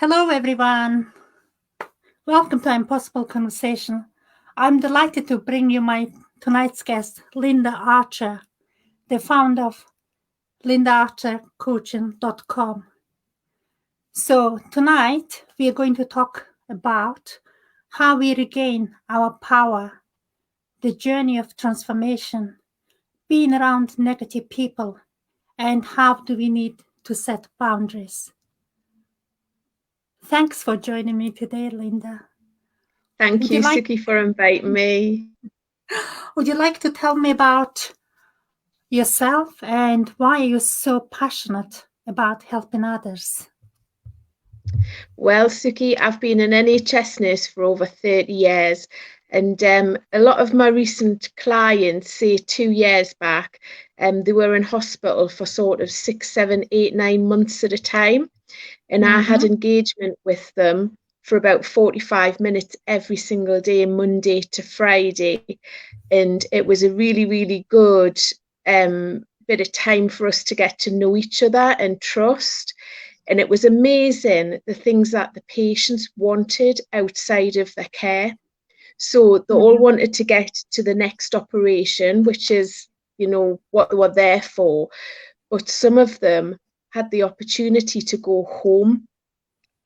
Hello, everyone. Welcome to I'mPossible Conversation. I'm delighted to bring you my tonight's guest, Linda Archer, the founder of lindaarchercoaching.com. So tonight we are going to talk about how we regain our power, the journey of transformation, being around negative people, and how do we need to set boundaries. Thanks for joining me today, Linda. Thank you, Suki, for inviting me. Would you like to tell me about yourself and why you're so passionate about helping others? Well, Suki, I've been an NHS nurse for over 30 years, and a lot of my recent clients, say 2 years back, they were in hospital for sort of 6, 7, 8, 9 months at a time, and I had engagement with them for about 45 minutes every single day, Monday to Friday, and it was a really, really good bit of time for us to get to know each other and trust. And it was amazing the things that the patients wanted outside of their care. So they all wanted to get to the next operation, which is, what they were there for. But some of them had the opportunity to go home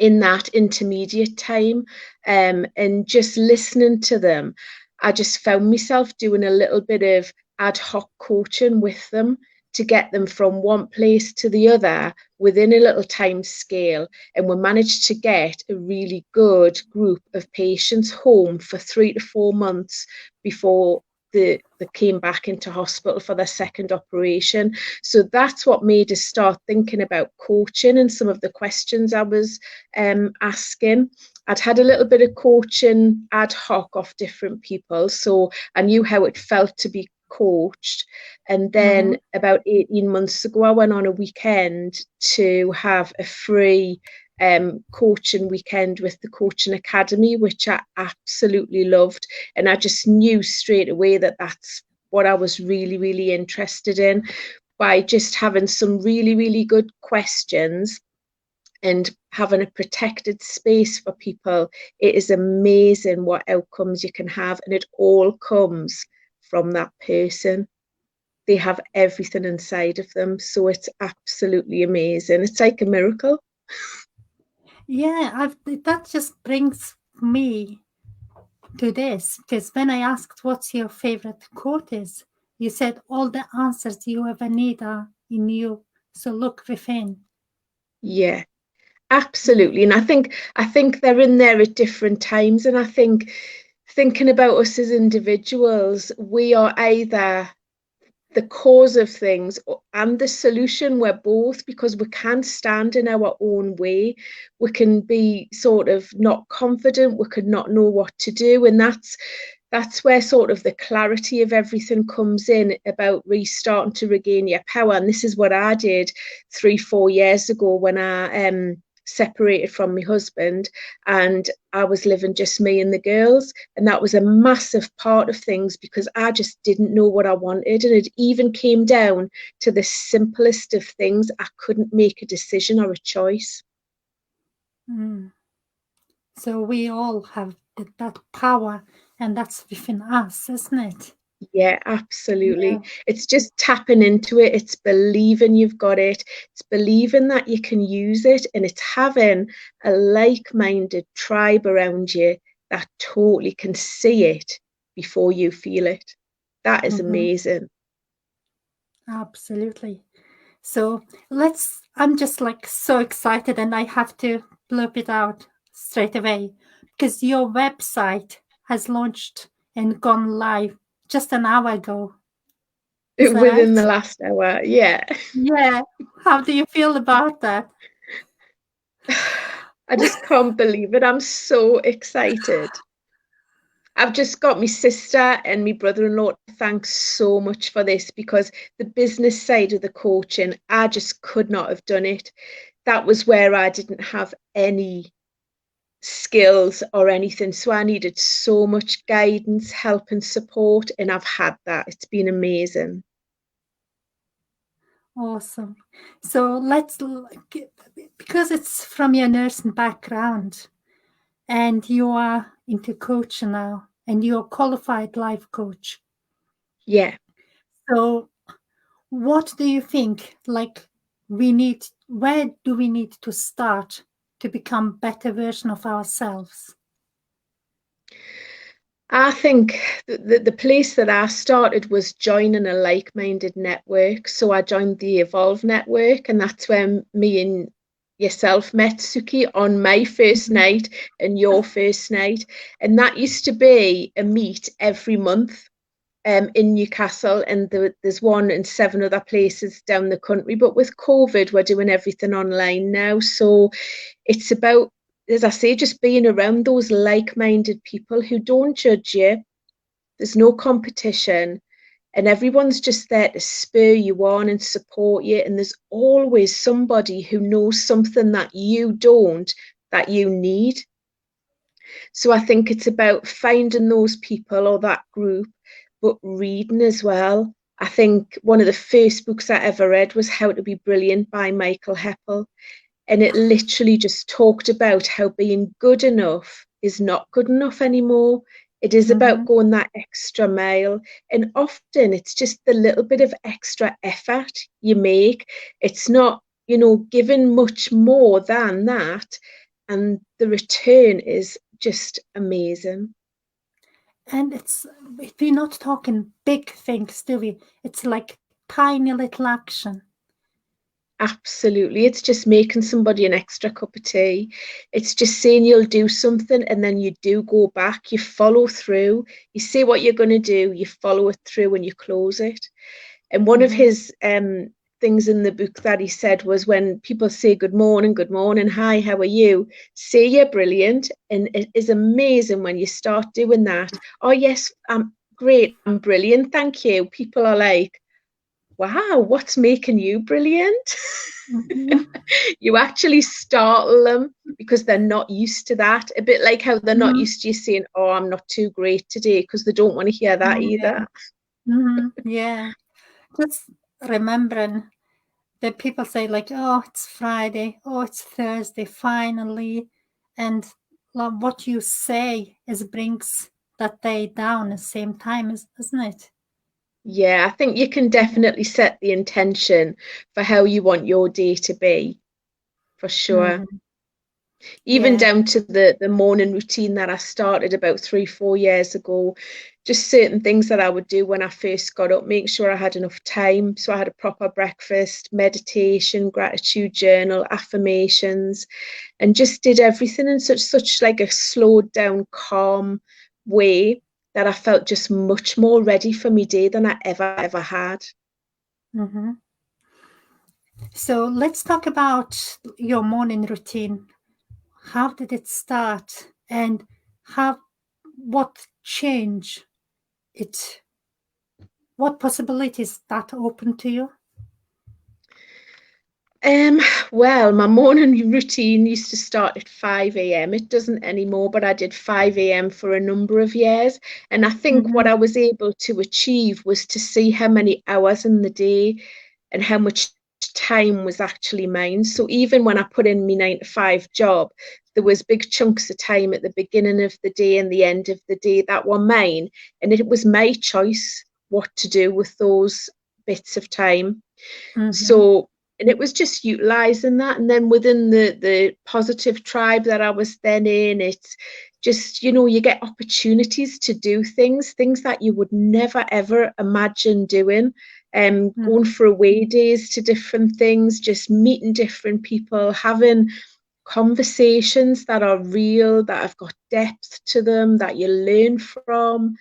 in that intermediate time, and just listening to them, I just found myself doing a little bit of ad hoc coaching with them to get them from one place to the other within a little time scale. And we managed to get a really good group of patients home for 3 to 4 months before they came back into hospital for their second operation. So that's what made us start thinking about coaching and some of the questions I was asking. I'd had a little bit of coaching ad hoc off different people, so I knew how it felt to be coached. And then about 18 months ago, I went on a weekend to have a free coaching weekend with the Coaching Academy, which I absolutely loved. And I just knew straight away that that's what I was really, really interested in, by just having some really, really good questions and having a protected space for people. It is amazing what outcomes you can have, and it all comes from that person. They have everything inside of them, so it's absolutely amazing. It's like a miracle. Yeah, that just brings me to this, because when I asked what's your favorite quote is, you said all the answers you ever need are in you, so look within. Yeah, absolutely. And I think they're in there at different times, and I think thinking about us as individuals, we are either the cause of things and the solution. We're both, because we can't stand in our own way. We can be sort of not confident, we could not know what to do, and that's where sort of the clarity of everything comes in, about restarting to regain your power. And this is what I did 3-4 years ago when I separated from my husband, and I was living just me and the girls, and that was a massive part of things, because I just didn't know what I wanted, and it even came down to the simplest of things. I couldn't make a decision or a choice. So we all have that power, and that's within us, isn't it? Yeah, absolutely. It's just tapping into it. It's believing you've got it. It's believing that you can use it. And it's having a like-minded tribe around you that totally can see it before you feel it. That is amazing. Absolutely. So I'm just like so excited, and I have to blurb it out straight away, because your website has launched and gone live just an hour ago. Is that Within right? the last hour, yeah. Yeah. How do you feel about that? I just can't believe it. I'm so excited. I've just got my sister and my brother-in-law to thank so much for this, because the business side of the coaching, I just could not have done it. That was where I didn't have any skills or anything. So I needed so much guidance, help and support, and I've had that. It's been amazing. Awesome. So because it's from your nursing background and you are into coaching now and you're a qualified life coach. Yeah. So what do you think, like, where do we need to start to become better version of ourselves? I think the place that I started was joining a like-minded network. So I joined the Evolve network, and that's where me and yourself met, Suki, on my first Mhm. night and your first night. And that used to be a meet every month in Newcastle, and there's one in 7 other places down the country. But with COVID, we're doing everything online now. So it's about, as I say, just being around those like-minded people who don't judge you. There's no competition, and everyone's just there to spur you on and support you. And there's always somebody who knows something that you don't, that you need. So I think it's about finding those people or that group, but reading as well. I think one of the first books I ever read was How to Be Brilliant by Michael Heppel. And it literally just talked about how being good enough is not good enough anymore. It is about Mhm. going that extra mile. And often it's just the little bit of extra effort you make. It's not, giving much more than that. And the return is just amazing. And we're not talking big things, do we? It's like tiny little action. Absolutely. It's just making somebody an extra cup of tea. It's just saying you'll do something and then you do go back, you follow through, you say what you're going to do, you follow it through and you close it. And one of Mhm. his things in the book that he said was when people say good morning, hi, how are you? Say you're brilliant. And it is amazing when you start doing that. Oh, yes, I'm great, I'm brilliant, thank you. People are like, wow, what's making you brilliant? Mhm. You actually startle them because they're not used to that. A bit like how they're not Mhm. used to you saying, oh, I'm not too great today, because they don't want to hear that Yeah. either. Mhm. Yeah. Just remembering that people say like, "Oh, it's Friday. Oh, it's Thursday. Finally," and what you say is brings that day down at the same time, isn't it? Yeah, I think you can definitely set the intention for how you want your day to be, for sure. Mm-hmm. Even Yeah. down to the morning routine that I started about 3, 4 years ago. Just certain things that I would do when I first got up, make sure I had enough time. So I had a proper breakfast, meditation, gratitude journal, affirmations, and just did everything in such like a slowed down, calm way that I felt just much more ready for my day than I ever had. Mm-hmm. So let's talk about your morning routine. How did it start, and how what change it? What possibilities that open to you? Um, well, my morning routine used to start at 5 a.m. It doesn't anymore, but I did 5 a.m. for a number of years. And I think what Mm-hmm. I was able to achieve was to see how many hours in the day and how much time was actually mine. So even when I put in my 9 to 5 job, there was big chunks of time at the beginning of the day and the end of the day that were mine. And it was my choice what to do with those bits of time. Mm-hmm. So, and it was just utilizing that. And then within the positive tribe that I was then in, it's just, you get opportunities to do things that you would never ever imagine doing. Going Mm-hmm. for away days to different things, just meeting different people, having conversations that are real, that have got depth to them, that you learn from.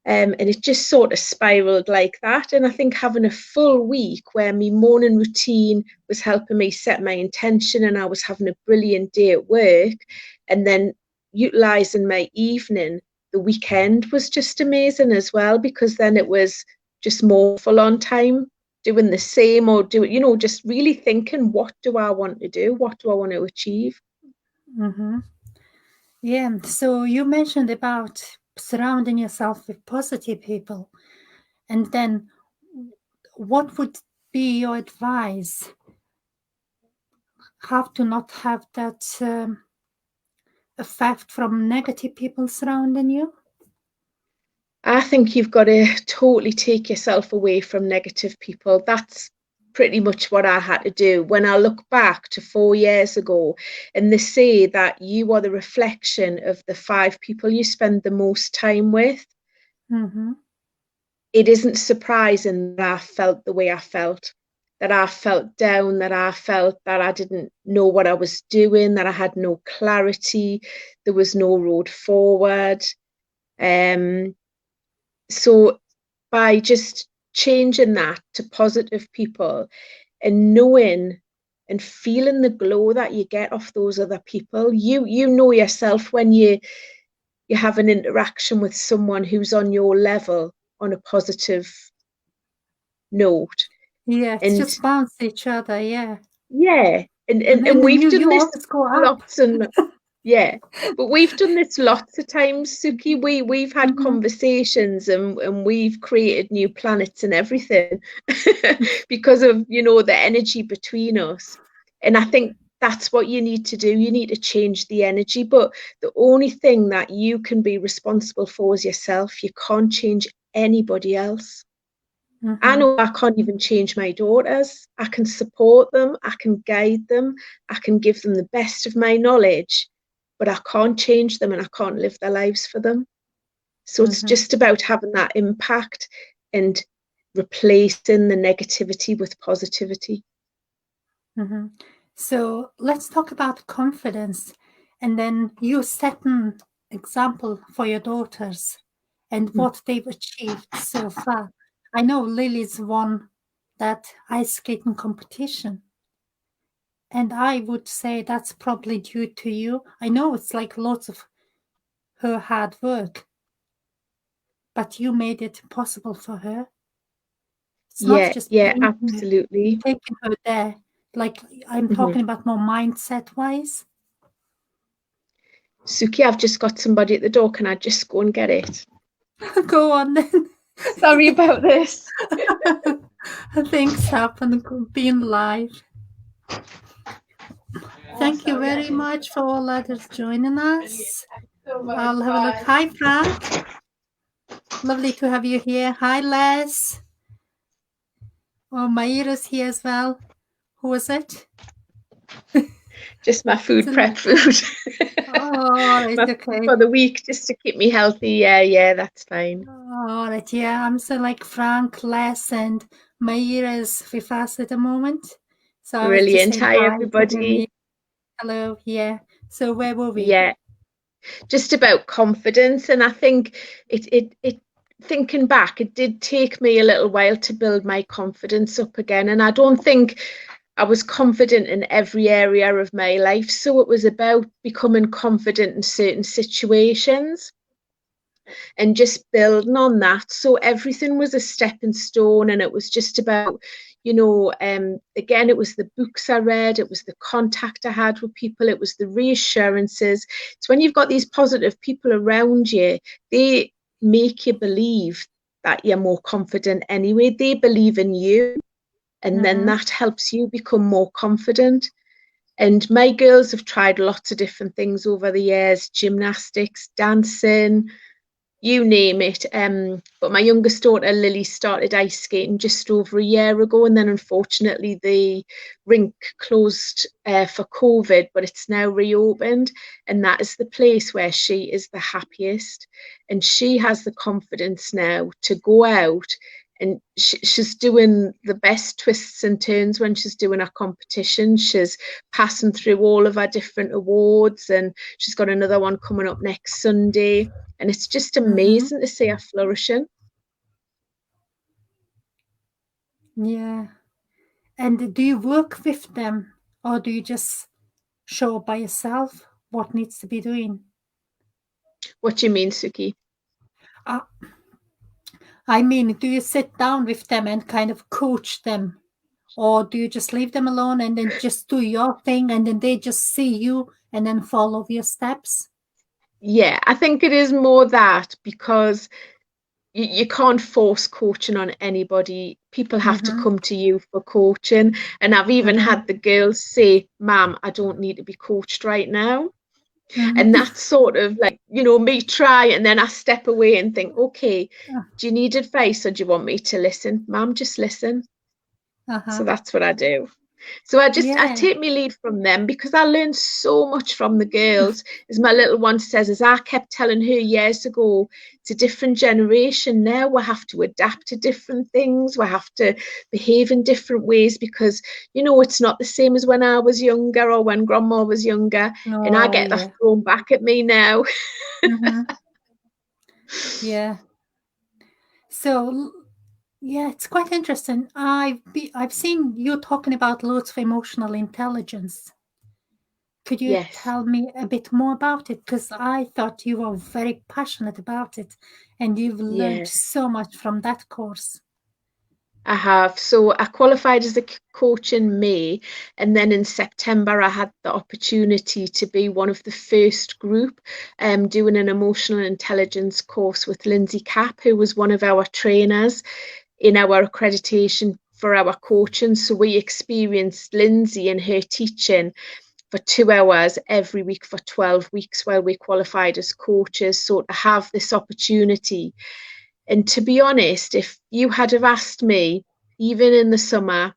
And it just sort of spiraled like that. And I think having a full week where my morning routine was helping me set my intention and I was having a brilliant day at work, and then utilizing my evening, the weekend was just amazing as well, because then it was just more full on time doing the same, or just really thinking, what do I want to do? What do I want to achieve? Mm-hmm. Yeah, so you mentioned about surrounding yourself with positive people, and then what would be your advice? How to not have that effect from negative people surrounding you? I think you've got to totally take yourself away from negative people. That's pretty much what I had to do. When I look back to 4 years ago, and they say that you are the reflection of the 5 people you spend the most time with, Mm-hmm. it isn't surprising that I felt the way I felt, that I felt down, that I felt that I didn't know what I was doing, that I had no clarity, there was no road forward. So by just changing that to positive people and knowing and feeling the glow that you get off those other people, you know yourself when you have an interaction with someone who's on your level on a positive note. Yeah, it's And just bounce each other, yeah. yeah, and, And and, then and we've done you this always go up. lots and yeah, but we've done this lots of times, Suki. We've had Mm-hmm. conversations and we've created new planets and everything because of, the energy between us. And I think that's what you need to do. You need to change the energy. But the only thing that you can be responsible for is yourself. You can't change anybody else. I Mm-hmm. know I can't even change my daughters. I can support them, I can guide them, I can give them the best of my knowledge, but I can't change them and I can't live their lives for them. So it's Mm-hmm. just about having that impact and replacing the negativity with positivity. Mm-hmm. So let's talk about confidence. And then you set an example for your daughters and what they've achieved so far. I know Lily's won that ice skating competition. And I would say that's probably due to you. I know it's like lots of her hard work, but you made it possible for her. It's not Yeah, just yeah, painting, absolutely. taking her there. Like I'm Mhm. talking about more mindset wise. Suki, I've just got somebody at the door. Can I just go and get it? Go on then. Sorry about this. Things happen being live. Oh, Thank you sorry, I very didn't. much for all others joining us. So much. I'll have a look. Bye. Hi, Frank. Lovely to have you here. Hi, Les. Oh, Maira's here as well. Who was it? Just my food It's prep food. all right, My food okay. for the week just to keep me healthy. Yeah, that's fine. All right, yeah. I'm so like Frank, Les, and Maira's with us at the moment. So I was just Brilliant. saying Hi, hi to them. everybody. Hello, yeah. So where were we? Yeah, just about confidence. And I think it thinking back, it did take me a little while to build my confidence up again. And I don't think I was confident in every area of my life. So it was about becoming confident in certain situations and just building on that. So everything was a stepping stone, and it was just about, again, it was the books I read, it was the contact I had with people, it was the reassurances. It's when you've got these positive people around you, they make you believe that you're more confident anyway. They believe in you, and then Mm-hmm. that helps you become more confident. And my girls have tried lots of different things over the years: gymnastics, dancing, you name it. But my youngest daughter Lily started ice skating just over a year ago, and then unfortunately the rink closed for COVID, but it's now reopened, and that is the place where she is the happiest, and she has the confidence now to go out. And she's doing the best twists and turns when she's doing her competition. She's passing through all of our different awards, and she's got another one coming up next Sunday. And it's just Mm-hmm. amazing to see her flourishing. Yeah. And do you work with them or do you just show by yourself what needs to be doing? What do you mean, Suki? Uh, I mean, do you sit down with them and kind of coach them? Or do you just leave them alone and then just do your thing and then they just see you and then follow your steps? Yeah, I think it is more that because you can't force coaching on anybody. People have to Mm-hmm. come to you for coaching. And I've even Mm-hmm. had the girls say, Ma'am, I don't need to be coached right now. And Mm-hmm. that's sort of like, me try, and then I step away and think, okay, do you need advice or do you want me to listen? Ma'am, just listen. So Uh-huh. that's what I do. So I Yeah. take my lead from them because I learned so much from the girls. As my little one says, as I kept telling her years ago, it's a different generation now. We have to adapt to different things. We have to behave in different ways because, it's not the same as when I was younger or when grandma was younger. And I Oh, get that yeah. thrown back at me now. Mm-hmm. Yeah. So, yeah, it's quite interesting. I've seen you talking about loads of emotional intelligence. Could you Yes, tell me a bit more about it? Because I thought you were very passionate about it and you've learned yeah. so much from that course. I have. So I qualified as a coach in May, and then in September I had the opportunity to be one of the first group doing an emotional intelligence course with Lindsay Capp, who was one of our trainers in our accreditation for our coaching. So we experienced Lindsay and her teaching for 2 hours every week for 12 weeks while we qualified as coaches. So to have this opportunity, and to be honest, if you had have asked me, even in the summer,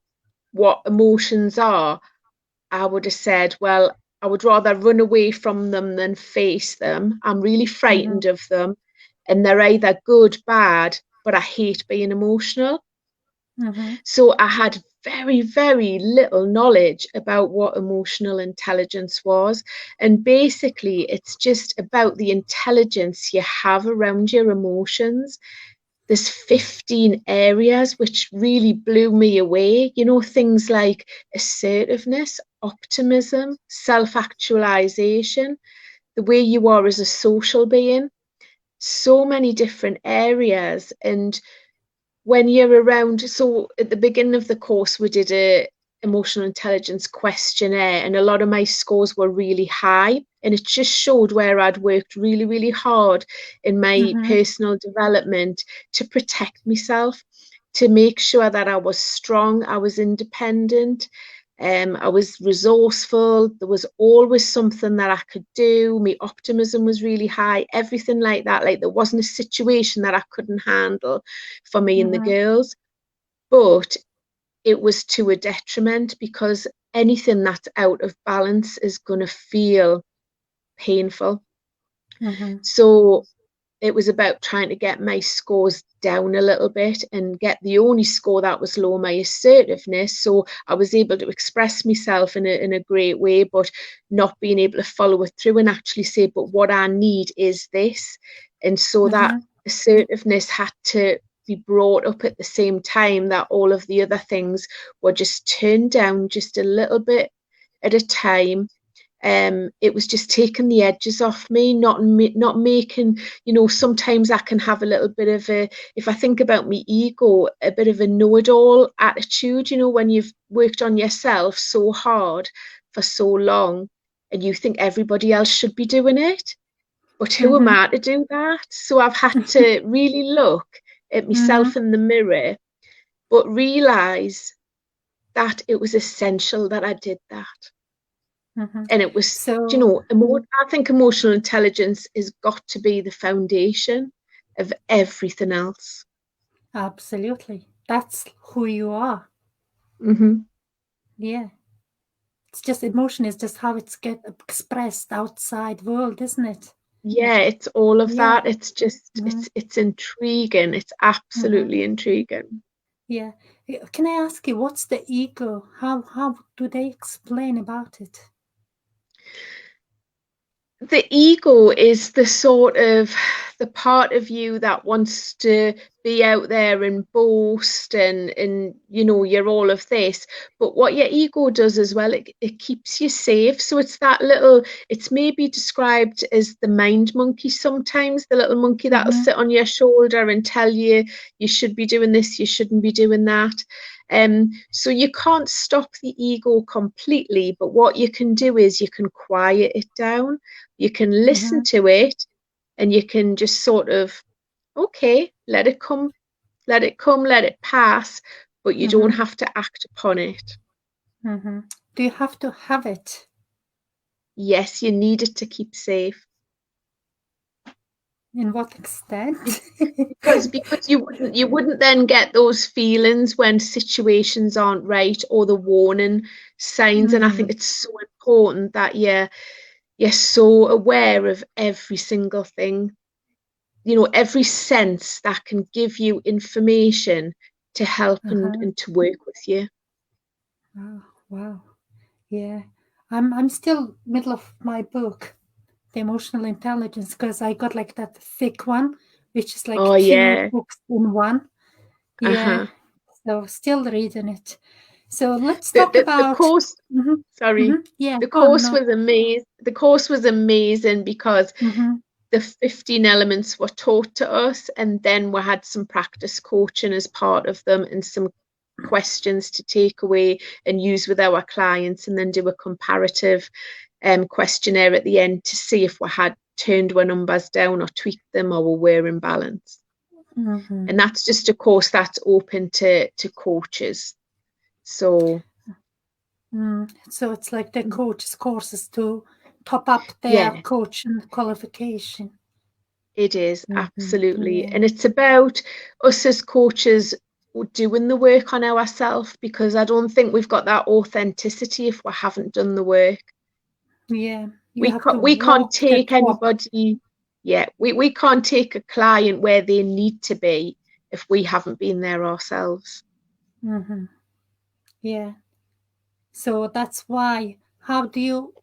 what emotions are, I would have said, well, I would rather run away from them than face them. I'm really Mm-hmm. frightened of them, and they're either good, bad, but I hate being emotional. Mm-hmm. So I had very, very little knowledge about what emotional intelligence was. And basically, it's just about the intelligence you have around your emotions. There's 15 areas which really blew me away. Things like assertiveness, optimism, self actualization, the way you are as a social being, so many different areas. And when you're around, so at the beginning of the course we did a emotional intelligence questionnaire, and a lot of my scores were really high, and it just showed where I'd worked really, really hard in my Mm-hmm. personal development to protect myself, to make sure that I was strong, I was independent, I was resourceful. There was always something that I could do. My optimism was really high, everything like that. Like there wasn't a situation that I couldn't handle for me and the Mm-hmm. girls. But it was to a detriment because anything that's out of balance is going to feel painful. Mm-hmm. So it was about trying to get my scores down a little bit and get the only score that was low, my assertiveness. So I was able to express myself in a great way, but not being able to follow it through and actually say, but what I need is this. And so that Mm-hmm. assertiveness had to be brought up at the same time that all of the other things were just turned down just a little bit at a time. It was just taking the edges off me, not making, sometimes I can have a little bit of a, if I think about my ego, a bit of a know-it-all attitude, when you've worked on yourself so hard for so long and you think everybody else should be doing it, but who am Mm-hmm. I to do that? So I've had to really look at Mm-hmm. myself in the mirror, but realize that it was essential that I did that. Mm-hmm. And it was, So, I think emotional intelligence has got to be the foundation of everything else. absolutely. That's who you are. Hmm. Yeah. It's just emotion is just how it's get expressed outside world, isn't it? Yeah, it's all of Yeah. that. It's just, Mm-hmm. it's intriguing. It's Mm-hmm. absolutely intriguing. Yeah. Can I ask you, what's the ego? How do they explain about it? The ego is the sort of the part of you that wants to be out there and boast and you're all of this, but what your ego does as well, it keeps you safe. So it's that little, it's maybe described as the mind monkey sometimes, the little monkey that'll Mm-hmm. sit on your shoulder and tell you you should be doing this, you shouldn't be doing that. So you can't stop the ego completely, but what you can do is you can quiet it down, you can listen Mm-hmm. to it, and you can just sort of okay, let it come, let it come, let it pass, but you don't Mm-hmm. have to act upon it. Mm-hmm. Do you have to have it? Yes, you need it to keep safe. In what extent? Because you wouldn't then get those feelings when situations aren't right, or the warning signs. And I Mm-hmm. think it's so important that you're so aware of every single thing, every sense that can give you information to help and, Uh-huh. and to work with you. Wow. Wow. Yeah. I'm still middle of my book, the emotional intelligence, because I got like that thick one, which is like Oh two yeah. books in one. Yeah. Uh-huh. So still reading it. So let's The, talk the the about. course, Mm-hmm. sorry. Mm-hmm. Yeah. The Go on. course No. was amazing. The course was amazing because Mm-hmm. the 15 elements were taught to us, and then we had some practice coaching as part of them, and some questions to take away and use with our clients, and then do a comparative questionnaire at the end to see if we had turned our numbers down or tweaked them, or we were in balance. Mm-hmm. And that's just a course that's open to coaches. So So it's like the coach's courses to top up their yeah, coaching qualification. it is Mm-hmm. absolutely. Yeah. And it's about us as coaches doing the work on ourselves, because I don't think we've got that authenticity if we haven't done the work. Yeah. You We have to can't, we can't walk the take talk. anybody, yeah, we can't take a client where they need to be if we haven't been there ourselves. Mm-hmm. Yeah. So that's why. How do you?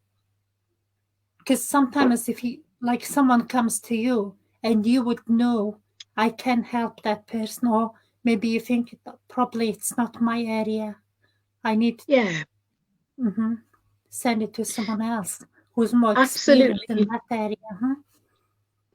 Because sometimes if you like someone comes to you and you would know I can help that person, or maybe you think probably it's not my area. I need Yeah, mm-hmm, send it to someone else who's more experienced in absolutely. that area. Huh?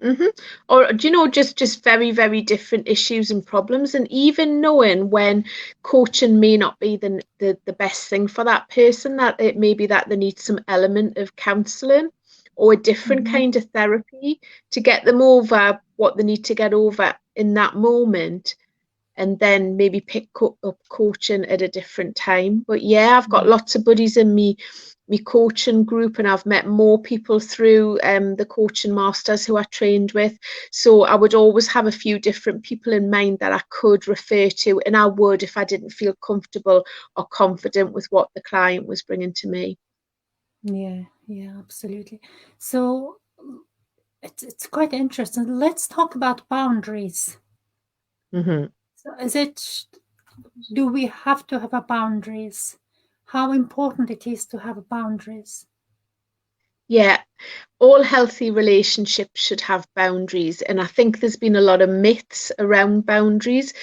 hmm Or just very, very different issues and problems, and even knowing when coaching may not be the best thing for that person, that it may be that they need some element of counselling or a different Mm-hmm, kind of therapy to get them over what they need to get over in that moment, and then maybe pick up coaching at a different time. But yeah, I've got mm-hmm. lots of buddies in me coaching group, and I've met more people through the coaching masters who I trained with. So I would always have a few different people in mind that I could refer to, and I would if I didn't feel comfortable or confident with what the client was bringing to me. Yeah, yeah, absolutely. So it's quite interesting. Let's talk about boundaries. hmm So is it do we have to have a boundaries? How important it is to have boundaries? Yeah, all healthy relationships should have boundaries. And I think there's been a lot of myths around boundaries,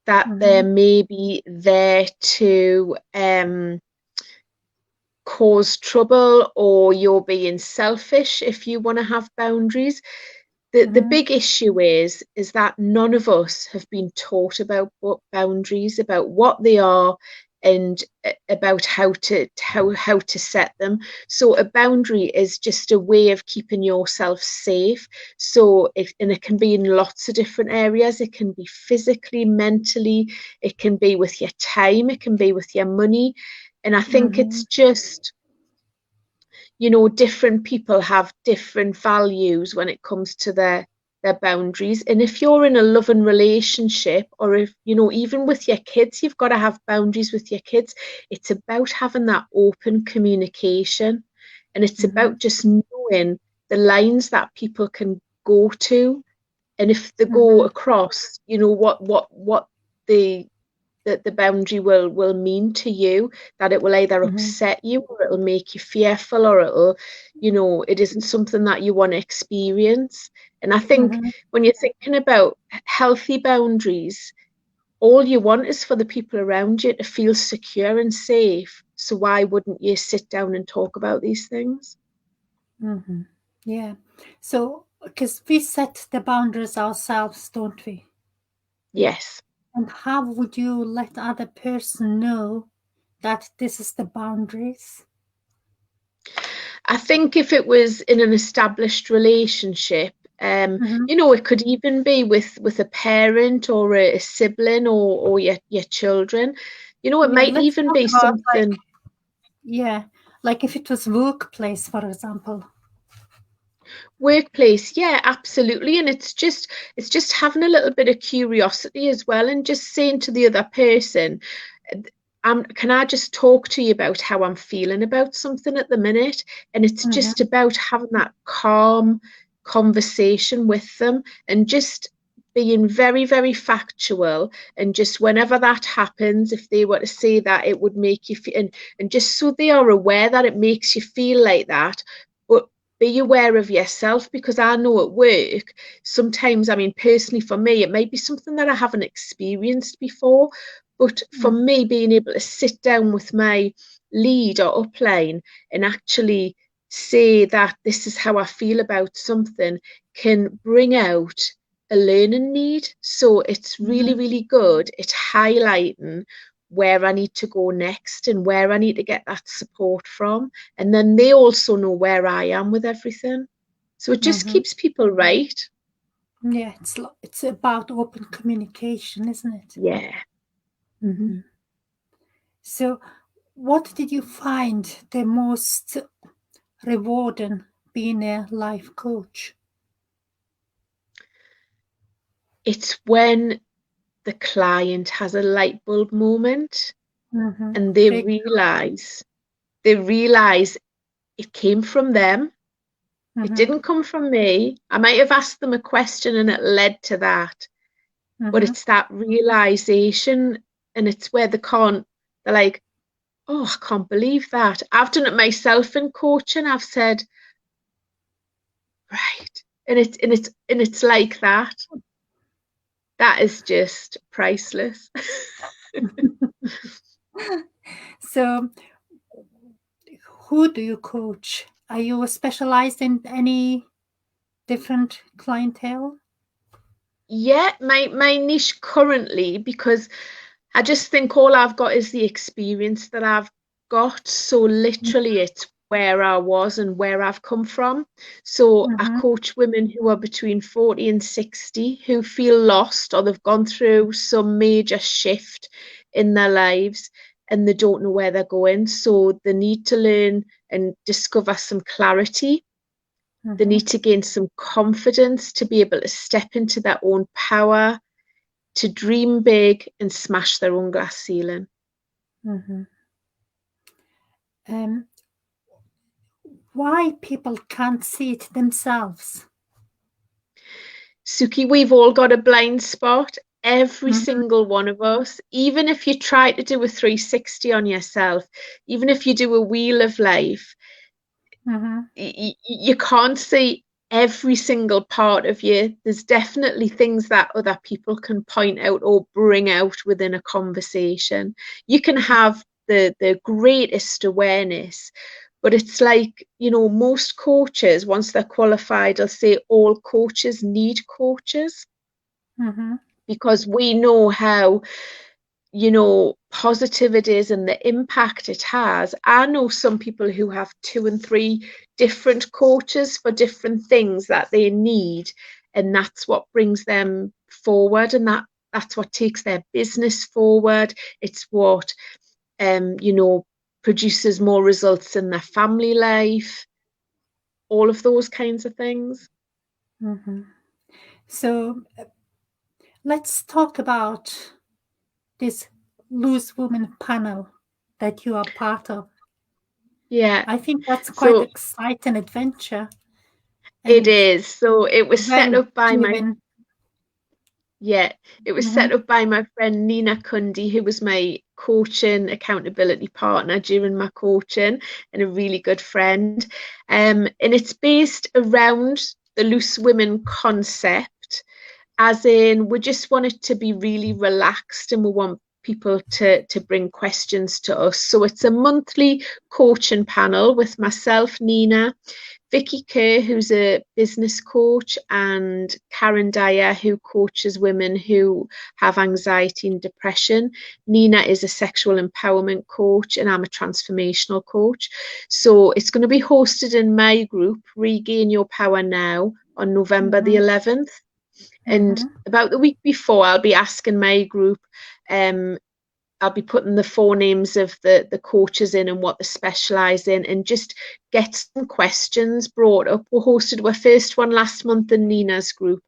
that they're Mm-hmm, maybe there to cause trouble, or you're being selfish if you want to have boundaries. The mm-hmm, big issue is that none of us have been taught about boundaries, about what they are, and about how to set them. So a boundary is just a way of keeping yourself safe. So if and it can be in lots of different areas. It can be physically, mentally, it can be with your time, it can be with your money. And I think mm-hmm, it's just, different people have different values when it comes to their boundaries. And if you're in a loving relationship, or if, even with your kids, you've got to have boundaries with your kids. It's about having that open communication, and it's mm-hmm, about just knowing the lines that people can go to. And if they go mm-hmm, across, what the that the boundary will mean to you, that it will either mm-hmm, upset you, or it'll make you fearful, or it isn't something that you want to experience. And I think mm-hmm, when you're thinking about healthy boundaries, all you want is for the people around you to feel secure and safe. So why wouldn't you sit down and talk about these things? mm-hmm. Yeah. So because we set the boundaries ourselves, don't we? Yes. And how would you let other person know that this is the boundaries? I think if it was in an established relationship, Mm-hmm. It could even be with a parent or a sibling or your children. It Yeah, might let's even talk be about like, something. yeah, like if it was workplace, for example. Workplace, yeah, absolutely. And it's just having a little bit of curiosity as well, and just saying to the other person, can I just talk to you about how I'm feeling about something at the minute? And it's just Mm-hmm. about having that calm conversation with them, and just being very, very factual. And just whenever that happens, if they were to say that it would make you feel, and just so they are aware that it makes you feel like that. But be aware of yourself, because I know at work, sometimes, I mean, personally for me, it might be something that I haven't experienced before. But for Mm-hmm. me, being able to sit down with my lead or upline and actually say that this is how I feel about something can bring out a learning need. So it's really, Mm-hmm. really good. It's highlighting where I need to go next and where I need to get that support from. And then they also know where I am with everything. So it just Mm-hmm. keeps people right. Yeah, it's about open communication, isn't it? Yeah. Mm-hmm. So, what did you find the most rewarding being a life coach? It's when the client has a light bulb moment Mm-hmm. and they Break. realize it came from them. It Mm-hmm. didn't come from me. I might have asked them a question and it led to that, but Mm-hmm. it's that realization, and it's where they're like, oh, I can't believe that. I've done it myself in coaching. I've said, right. And it's like that. That is just priceless. So, who do you coach? Are you specialized in any different clientele? Yeah, my niche currently, because I just think all I've got is the experience that I've got. So literally it's where I was and where I've come from. So I Mm-hmm. coach women who are between 40 and 60 who feel lost, or they've gone through some major shift in their lives and they don't know where they're going. So they need to learn and discover some clarity. They Mm-hmm. need to gain some confidence to be able to step into their own power, to dream big and smash their own glass ceiling. Mm-hmm. Um, why people can't see it themselves? Suki, we've all got a blind spot. Every Mm-hmm. single one of us, even if you try to do a 360 on yourself, even if you do a wheel of life, Mm-hmm. you can't see every single part of you. There's definitely things that other people can point out or bring out within a conversation. You can have the greatest awareness, but it's like, most coaches, once they're qualified, will say all coaches need coaches, Mm-hmm. because we know how positive it is and the impact it has. I know some people who have 2 and 3 different coaches for different things that they need, and that's what brings them forward, and that's what takes their business forward. It's what um you know produces more results in their family life, all of those kinds of things. Mm-hmm. So, let's talk about this loose woman panel that you are part of. Yeah, I think that's quite so exciting adventure it and is. So it was set very up by my given. Yeah, it was set Mm-hmm. up by my friend Nina Kundi, who was my coaching accountability partner during my coaching, and a really good friend. And it's based around the loose women concept, as in we just want it to be really relaxed, and we want people to bring questions to us. So it's a monthly coaching panel with myself, Nina, Vicky Kerr, who's a business coach, and Karen Dyer, who coaches women who have anxiety and depression. Nina is a sexual empowerment coach, and I'm a transformational coach. So it's going to be hosted in my group, Regain Your Power Now, on November the Mm-hmm. 11th. And Mm-hmm. about the week before, I'll be asking my group, I'll be putting the four names of the coaches in and what they specialise in, and just get some questions brought up. We hosted our first one last month in Nina's group.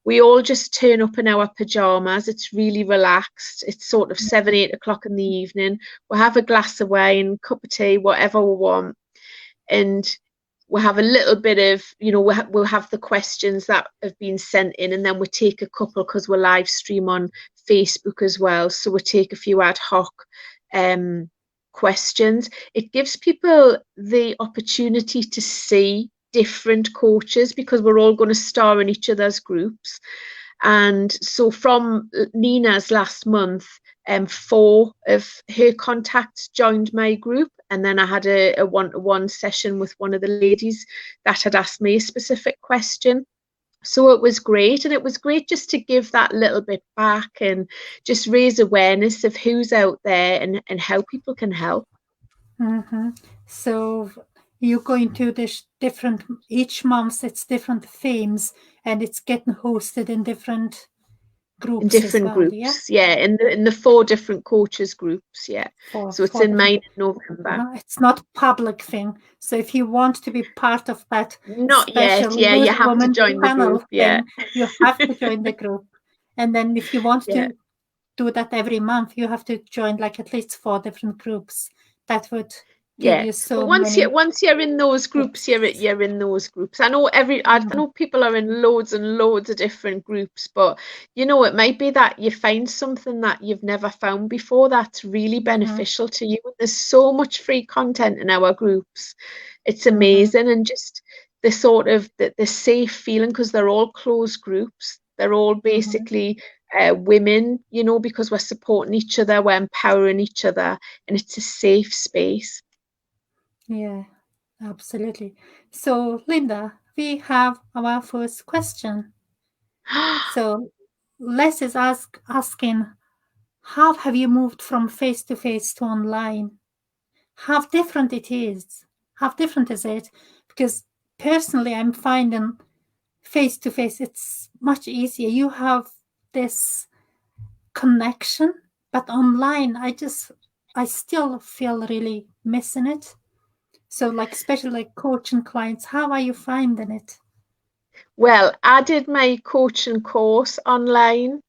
We all just turn up in our pajamas. It's really relaxed. It's sort of 7, 8 o'clock in the evening. We'll have a glass of wine, cup of tea, whatever we want. And we'll have a little bit of, we'll have the questions that have been sent in, and then we'll take a couple, because we're live stream on Facebook as well. So we'll take a few ad hoc questions. It gives people the opportunity to see different coaches, because we're all going to star in each other's groups. And so from Nina's last month, 4 of her contacts joined my group, and then I had a one-to-one session with one of the ladies that had asked me a specific question. So it was great, and it was great just to give that little bit back and just raise awareness of who's out there and how people can help. Mm-hmm. So you're going to this different, each month it's different themes, and it's getting hosted in different In groups as different well, yeah? groups, yeah, in the 4 different coaches groups, yeah. So it's For in different. mine in November. It's not public thing. So if you want to be part of that Not yet, special yeah, you have to woman join the panel group, yeah. thing, you have to join the group. And then if you want Yeah. to do that every month, you have to join like at least 4 different groups. That would give Yeah, you but so many once you're in those groups, you're tips. in those groups. I know people are in loads and loads of different groups, but it might be that you find something that you've never found before that's really beneficial to you. There's so much free content in our groups. It's amazing, and just the sort of the safe feeling, because they're all closed groups. They're all basically women, because we're supporting each other, we're empowering each other, and it's a safe space. Yeah, absolutely. So, Linda, we have our first question. So, Les is asking, how have you moved from face to face to online? How different it is? How different is it? Because personally, I'm finding face to face, it's much easier. You have this connection, but online, I still feel really missing it. So, like, especially like coaching clients, how are you finding it? Well, I did my coaching course online,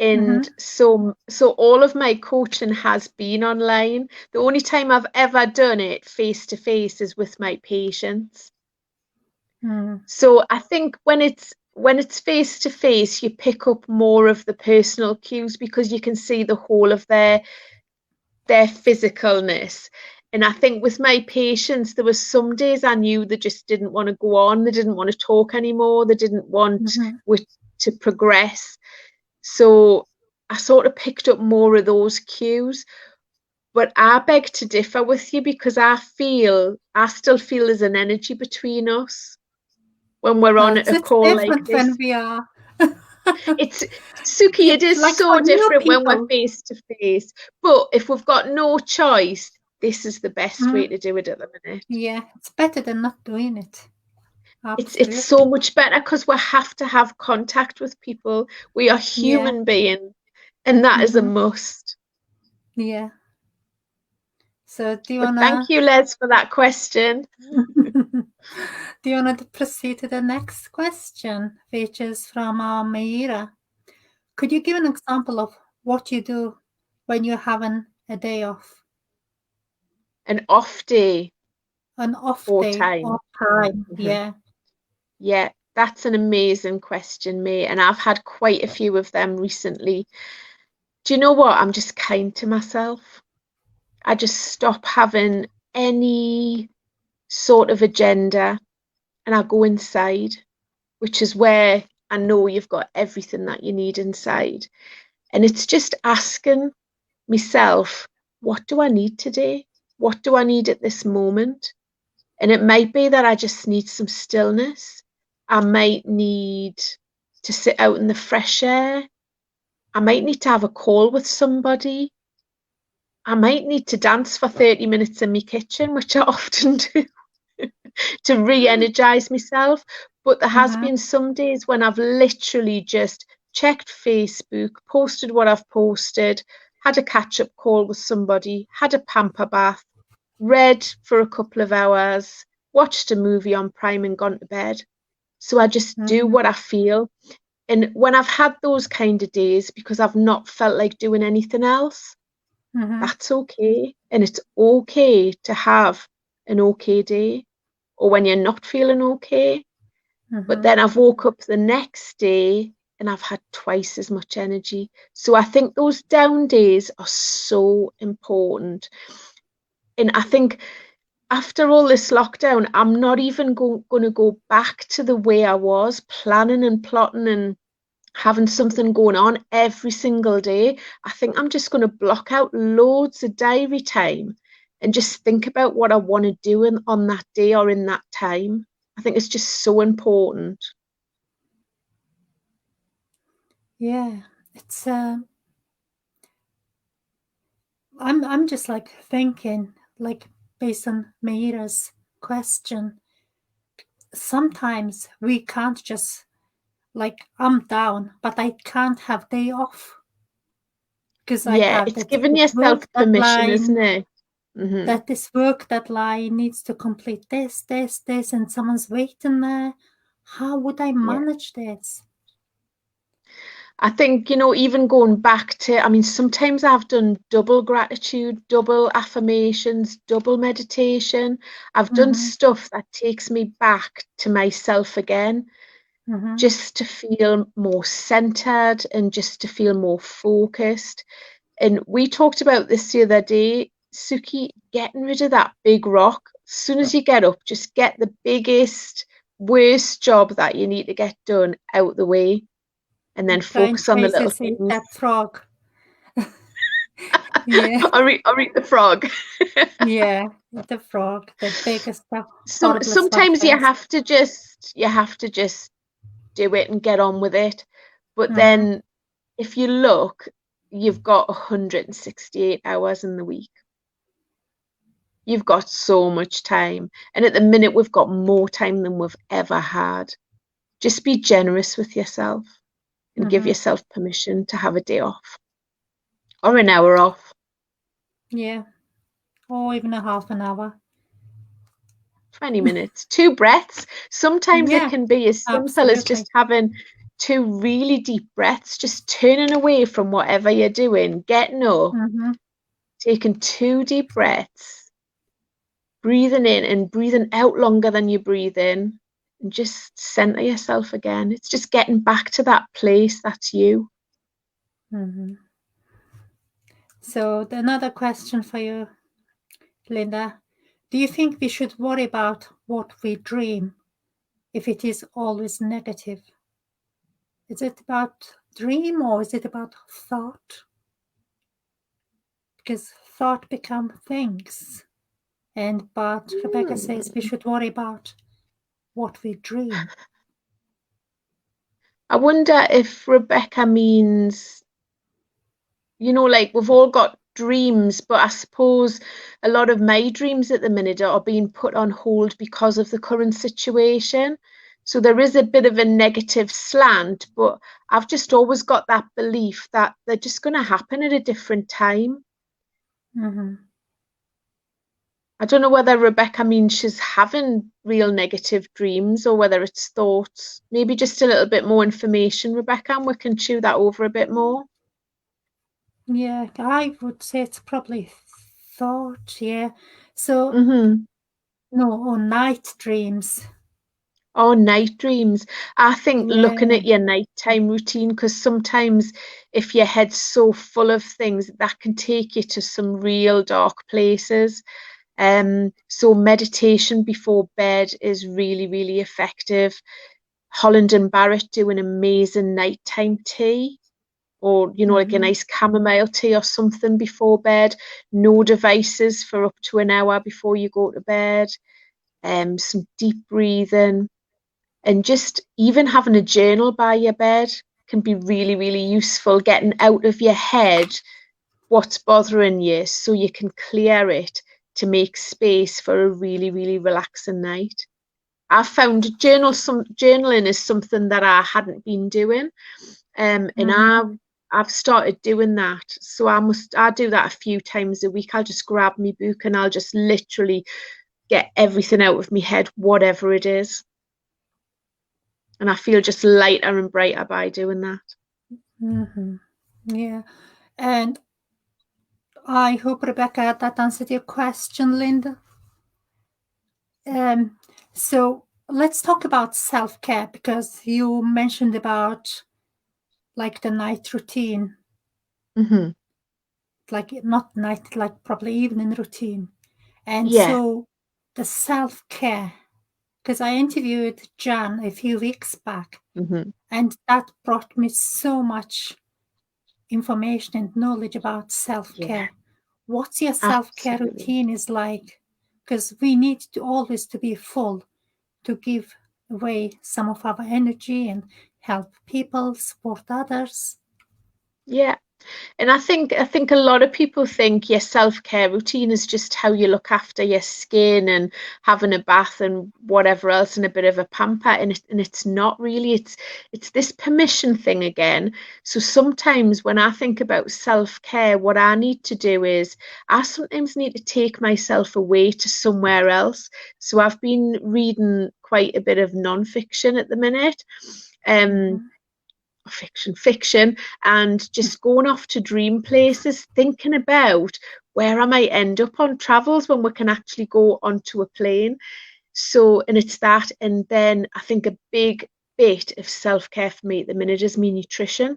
and Mm-hmm. so all of my coaching has been online. The only time I've ever done it face to face is with my patients. Mm. So I think when it's face to face, you pick up more of the personal cues, because you can see the whole of their physicalness. And I think with my patients, there were some days I knew they just didn't want to go on. They didn't want to talk anymore. They didn't want Mm-hmm. to progress. So I sort of picked up more of those cues. But I beg to differ with you, because I still feel there's an energy between us when we're on a It's call like different when this. we are. It's Suki, it is Like for so new different when we're people, face to face. But if we've got no choice, this is the best way to do it at the minute. yeah, it's better than not doing it. It's so Absolutely. much better, because we have to have contact with people. We are Yeah. human beings, and that is a Mm-hmm. must. Yeah. So do you But thank wanna you, Les, for that question. do you wanna proceed to the next question, which is from Meira? Could you give an example of what you do when you're having a day off, An off day an off or day, time. off time? Mhm. Yeah. Yeah, that's an amazing question, mate. And I've had quite a few of them recently. Do you know what? I'm just kind to myself. I just stop having any sort of agenda, and I go inside, which is where I know you've got everything that you need inside. And it's just asking myself, what do I need today? What do I need at this moment? And it might be that I just need some stillness. I might need to sit out in the fresh air. I might need to have a call with somebody. I might need to dance for 30 minutes in my kitchen, which I often do, to re energize myself. But there has Mm-hmm. been some days when I've literally just checked Facebook, posted what I've posted, had a catch-up call with somebody, had a pamper bath, read for a couple of hours, watched a movie on Prime and gone to bed. So I just do Mm-hmm. what I feel. And when I've had those kind of days because I've not felt like doing anything else, Mm-hmm. that's okay. And it's okay to have an okay day or when you're not feeling okay. But Mm-hmm. then I've woke up the next day and I've had twice as much energy. So I think those down days are so important. And I think after all this lockdown, I'm not even going to go back to the way I was planning and plotting and having something going on every single day. I think I'm just going to block out loads of diary time and just think about what I want to do on that day or in that time. I think it's just so important. Yeah, it's I'm just like thinking, like based on Meira's question, sometimes we can't just like I'm down, but I can't have day off because I Yeah, have it's that giving this work yourself permission, isn't deadline, it? Hmm. that this work deadline needs to complete this, and someone's waiting there. How would I Yeah. manage this? I think, even going back to, I mean, sometimes I've done double gratitude, double affirmations, double meditation. I've done Mm-hmm. stuff that takes me back to myself again, Mm-hmm. just to feel more centered and just to feel more focused. And we talked about this the other day, Suki, getting rid of that big rock. As soon as you get up, just get the biggest, worst job that you need to get done out the way and then Go and focus on the chase little this in things. that frog. Yeah, Or eat the frog. yeah, the frog, the biggest, the horriblest one Sometimes first. you have to just do it and get on with it. But Mm-hmm. then if you look, you've got 168 hours in the week. You've got so much time. And at the minute, we've got more time than we've ever had. Just be generous with yourself and give Mm-hmm. yourself permission to have a day off or an hour off. Yeah, or even a half an hour. 20 minutes, two breaths. Sometimes it Yeah, can be as simple as absolutely. just having two really deep breaths, just turning away from whatever you're doing, getting up, Mm-hmm. taking two deep breaths, breathing in and breathing out longer than you breathe in, and just center yourself again. It's just getting back to that place that's you. Mm-hmm. So another question for you, Linda. Do you think we should worry about what we dream if it is always negative? Is it about dream or is it about thought? Because thought become things. But Rebecca says we Hmm. should worry about what we dream. I wonder if Rebecca means, like we've all got dreams, but I suppose a lot of my dreams at the minute are being put on hold because of the current situation. So there is a bit of a negative slant, but I've just always got that belief that they're just going to happen at a different time. Mm-hmm. I don't know whether Rebecca means she's having real negative dreams or whether it's thoughts. Maybe just a little bit more information, Rebecca, and we can chew that over a bit more. Yeah, I would say it's probably thought. Yeah. So, Hmm. no, or night dreams. Oh, night dreams. I think looking Yeah. at your nighttime routine, because sometimes if your head's so full of things, that can take you to some real dark places. So meditation before bed is really, really effective. Holland and Barrett do an amazing nighttime tea, or like a Mm-hmm. nice chamomile tea or something before bed. No devices for up to an hour before you go to bed. Some deep breathing and just even having a journal by your bed can be really, really useful, getting out of your head what's bothering you so you can clear it to make space for a really, really relaxing night. I found journaling is something that I hadn't been doing, and Mm-hmm. I've started doing that. So I do that a few times a week. I'll just grab my book and I'll just literally get everything out of my head, whatever it is, and I feel just lighter and brighter by doing that. Mm-hmm. Yeah. And I hope, Rebecca, that answered your question, Linda. Um, so let's talk about self-care, because you mentioned about like the night routine, Hmm. like not night, like probably evening routine. And Yeah. so the self-care, because I interviewed Jan a few weeks back, Hmm. and that brought me so much information and knowledge about Yeah, self-care. What's your self-care absolutely. routine is like? Because we need to always to be full to give away some of our energy and help people, support others. Yeah. And I think a lot of people think your self-care routine is just how you look after your skin and having a bath and whatever else and a bit of a pamper, and it's not really. It's this permission thing again. So sometimes when I think about self-care, what I need to do is I sometimes need to take myself away to somewhere else. So I've been reading quite a bit of non-fiction at the minute. Um, Mm-hmm. fiction, and just going off to dream places, thinking about where I might end up on travels when we can actually go onto a plane. So, and it's that. And then I think a big bit of self-care for me at the minute is my nutrition.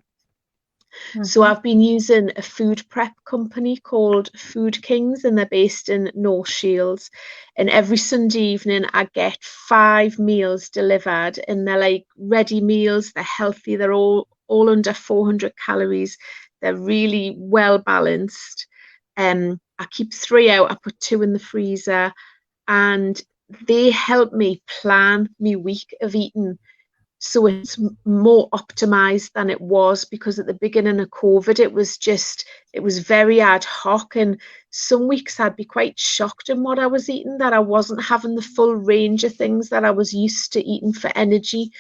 So Mm-hmm. I've been using a food prep company called Food Kings, and they're based in North Shields. And every Sunday evening, I get 5 meals delivered, and they're like ready meals. They're healthy. They're all under 400 calories. They're really well balanced. I keep 3 out. I put 2 in the freezer, and they help me plan my week of eating so it's more optimized than it was, because at the beginning of COVID it was very ad hoc, and some weeks I'd be quite shocked in what I was eating, that I wasn't having the full range of things that I was used to eating for energy,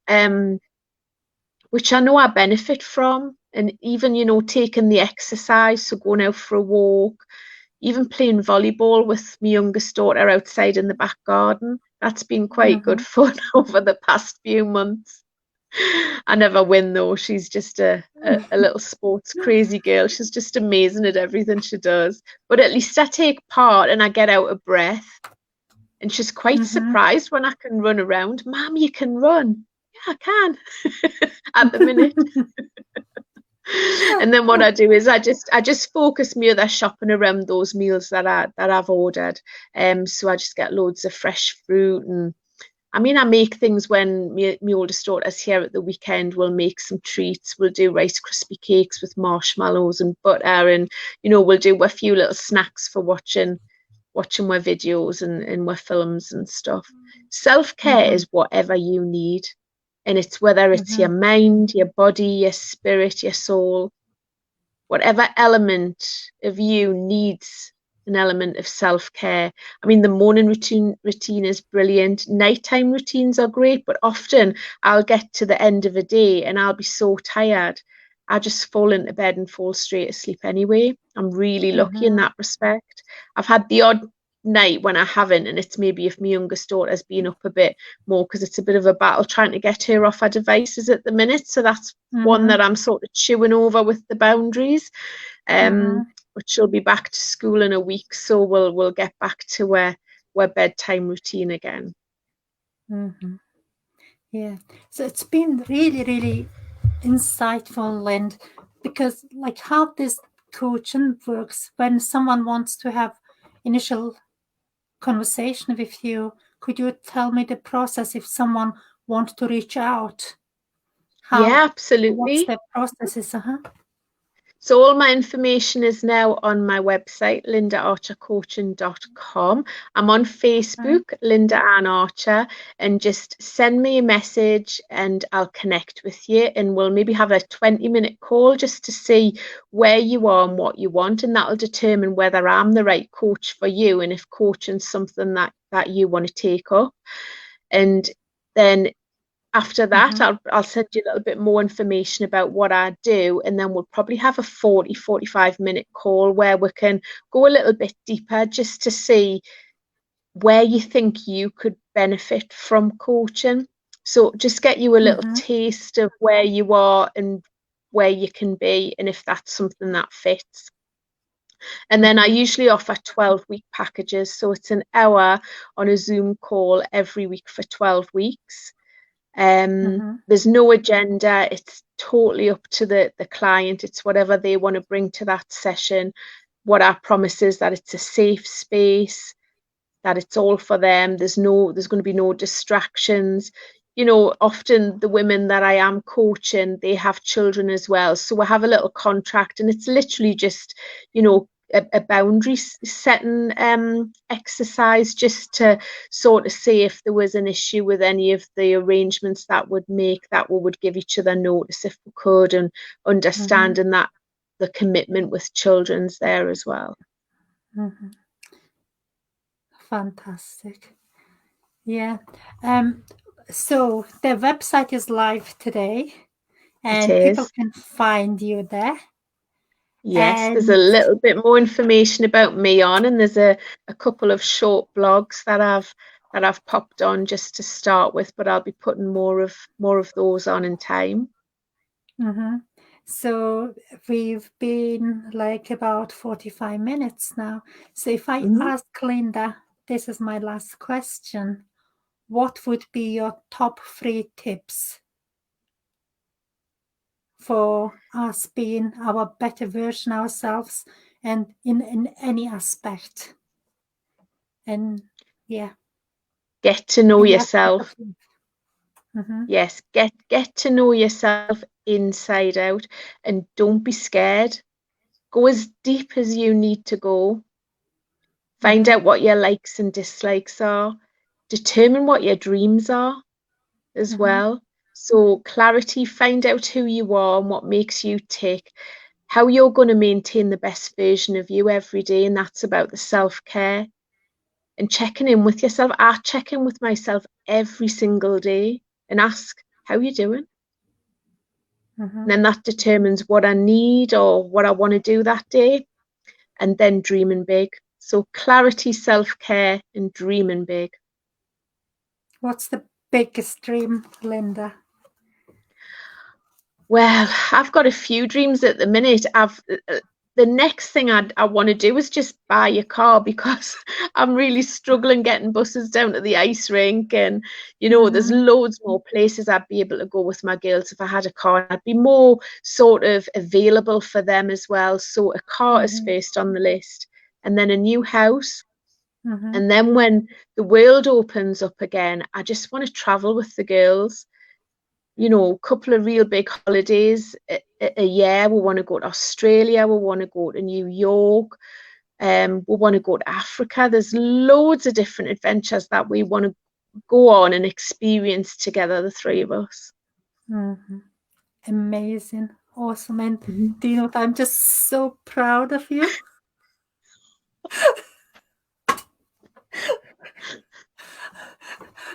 um which I know I benefit from. And even, taking the exercise, so going out for a walk, even playing volleyball with my youngest daughter outside in the back garden, that's been quite good Mm-hmm. fun over the past few months. I never win though. She's just a little sports crazy girl. She's just amazing at everything she does. But at least I take part and I get out of breath. And she's quite Mm-hmm. surprised when I can run around. Mom, you can run. Yeah, I can at the minute. And then what I do is I just focus me other shopping around those meals that I've ordered. So I just get loads of fresh fruit, and I mean, I make things when my oldest daughter's here at the weekend. We'll make some treats. We'll do Rice Krispie cakes with marshmallows and butter, and we'll do a few little snacks for watching our videos and our films and stuff. Self-care Mm-hmm. is whatever you need, and it's whether it's Mm-hmm. your mind, your body, your spirit, your soul, whatever element of you needs an element of self-care. I mean, the morning routine is brilliant. Nighttime routines are great, but often I'll get to the end of a day and I'll be so tired. I just fall into bed and fall straight asleep anyway. I'm really lucky in Mm-hmm. that respect. I've had the odd night when I haven't, and it's maybe if my youngest daughter's been up a bit more, because it's a bit of a battle trying to get her off her devices at the minute. So that's one Mm-hmm. that I'm sort of chewing over with the boundaries. Mm-hmm. But she'll be back to school in a week, so we'll get back to where bedtime routine again. Mm-hmm. Yeah. So it's been really, really insightful, and because like how this coaching works, when someone wants to have initial conversation with you, could you tell me the process if someone wants to reach out? Yeah, How, what's absolutely. the processes? Uh-huh. So all my information is now on my website, lindaarchercoaching.com. I'm on Facebook, Linda Ann Archer, and just send me a message and I'll connect with you, and we'll maybe have a 20-minute call just to see where you are and what you want, and that'll determine whether I'm the right coach for you and if coaching's something that you want to take up. And then after that, I'll send you a little bit more information about what I do, and then we'll probably have a 45-minute call where we can go a little bit deeper just to see where you think you could benefit from coaching. So just get you a little taste of where you are and where you can be, and if that's something that fits. And then I usually offer 12-week packages. So it's an hour on a Zoom call every week for 12 weeks. There's no agenda. It's totally up to the client. It's whatever they want to bring to that session. What I promise is that it's a safe space, that it's all for them. There's going to be no distractions. You know, often the women that I am coaching, they have children as well. So we have a little contract, and it's literally just, you know, a boundary setting exercise, just to sort of see if there was an issue with any of the arrangements that would make that we would give each other notice if we could, and understanding that the commitment with children's there as well. Fantastic. Yeah. So the website is live today, and people can find you there. Yes, there's a little bit more information about me on, and there's a couple of short blogs that I've popped on just to start with, but I'll be putting more of those on in time. So we've been like about 45 minutes now. So if I ask Linda, this is my last question, what would be your top 3 tips for us being our better version ourselves, and in any aspect? And get to know yourself. Yes, get to know yourself inside out, and don't be scared. Go as deep as you need to go. Find out what your likes and dislikes are. Determine what your dreams are as well. So clarity, find out who you are and what makes you tick, how you're going to maintain the best version of you every day. And that's about the self-care and checking in with yourself. I check in with myself every single day and ask, how you doing? And then that determines what I need or what I want to do that day. And then dreaming big. So clarity, self-care, and dreaming big. What's the biggest dream, Linda? Well, I've got a few dreams at the minute. The next thing I want to do is just buy a car, because I'm really struggling getting buses down to the ice rink, and you know, there's loads more places I'd be able to go with my girls if I had a car. I'd be more sort of available for them as well. So a car is first on the list, and then a new house. And then when the world opens up again, I just want to travel with the girls. You know, a couple of real big holidays a year. We want to go to Australia, we want to go to New York, we want to go to Africa. There's loads of different adventures that we want to go on and experience together, the 3 of us. Amazing, awesome. And do you know what, I'm just so proud of you.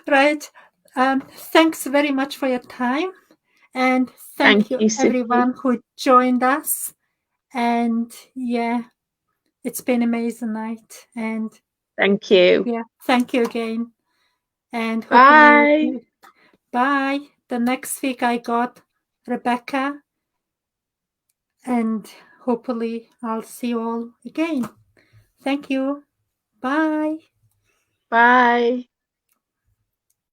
Right. Thanks very much for your time, and thank you everyone who joined us. And it's been an amazing night. And thank you. Thank you again. And hopefully, bye. The next week I got Rebecca, and hopefully I'll see you all again. Thank you. Bye. Bye.